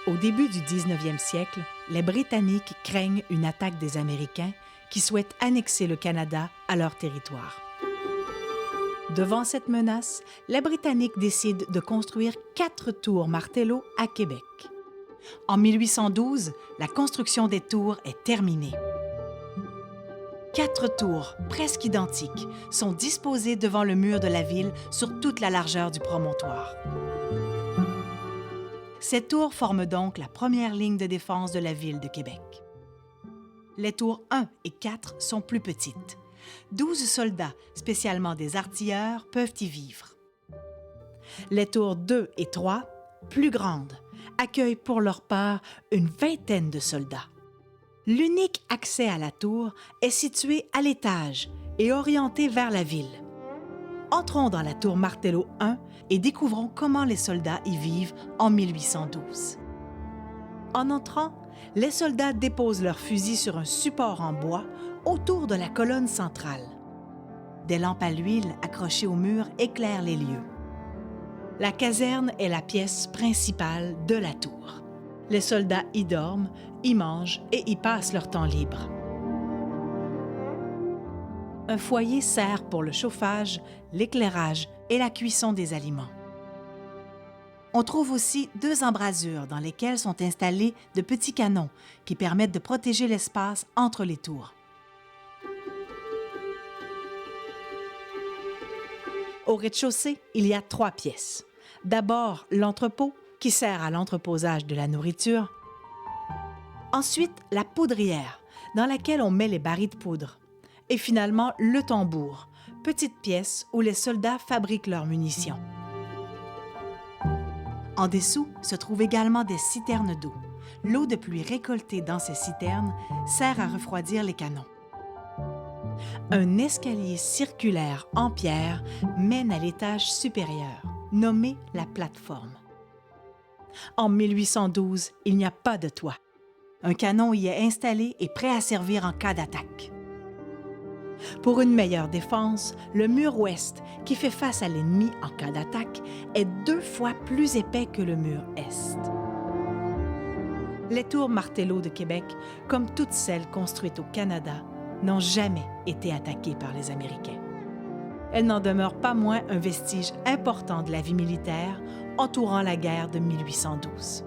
Au début du 19e siècle, les Britanniques craignent une attaque des Américains qui souhaitent annexer le Canada à leur territoire. Devant cette menace, les Britanniques décident de construire 4 tours Martello à Québec. En 1812, la construction des tours est terminée. 4 tours, presque identiques, sont disposées devant le mur de la ville sur toute la largeur du promontoire. Ces tours forment donc la première ligne de défense de la ville de Québec. Les tours 1 et 4 sont plus petites. 12 soldats, spécialement des artilleurs, peuvent y vivre. Les tours 2 et 3, plus grandes, accueillent pour leur part une vingtaine de soldats. L'unique accès à la tour est situé à l'étage et orienté vers la ville. Entrons dans la tour Martello 1 et découvrons comment les soldats y vivent en 1812. En entrant, les soldats déposent leurs fusils sur un support en bois autour de la colonne centrale. Des lampes à l'huile accrochées au mur éclairent les lieux. La caserne est la pièce principale de la tour. Les soldats y dorment, y mangent et y passent leur temps libre. Un foyer sert pour le chauffage, l'éclairage et la cuisson des aliments. On trouve aussi 2 embrasures dans lesquelles sont installés de petits canons qui permettent de protéger l'espace entre les tours. Au rez-de-chaussée, il y a 3 pièces. D'abord, l'entrepôt, qui sert à l'entreposage de la nourriture. Ensuite, la poudrière, dans laquelle on met les barils de poudre. Et finalement, le tambour, petite pièce où les soldats fabriquent leurs munitions. En dessous se trouvent également des citernes d'eau. L'eau de pluie récoltée dans ces citernes sert à refroidir les canons. Un escalier circulaire en pierre mène à l'étage supérieur, nommé la plateforme. En 1812, il n'y a pas de toit. Un canon y est installé et prêt à servir en cas d'attaque. Pour une meilleure défense, le mur ouest, qui fait face à l'ennemi en cas d'attaque, est 2 fois plus épais que le mur est. Les tours Martello de Québec, comme toutes celles construites au Canada, n'ont jamais été attaquées par les Américains. Elles n'en demeurent pas moins un vestige important de la vie militaire entourant la guerre de 1812.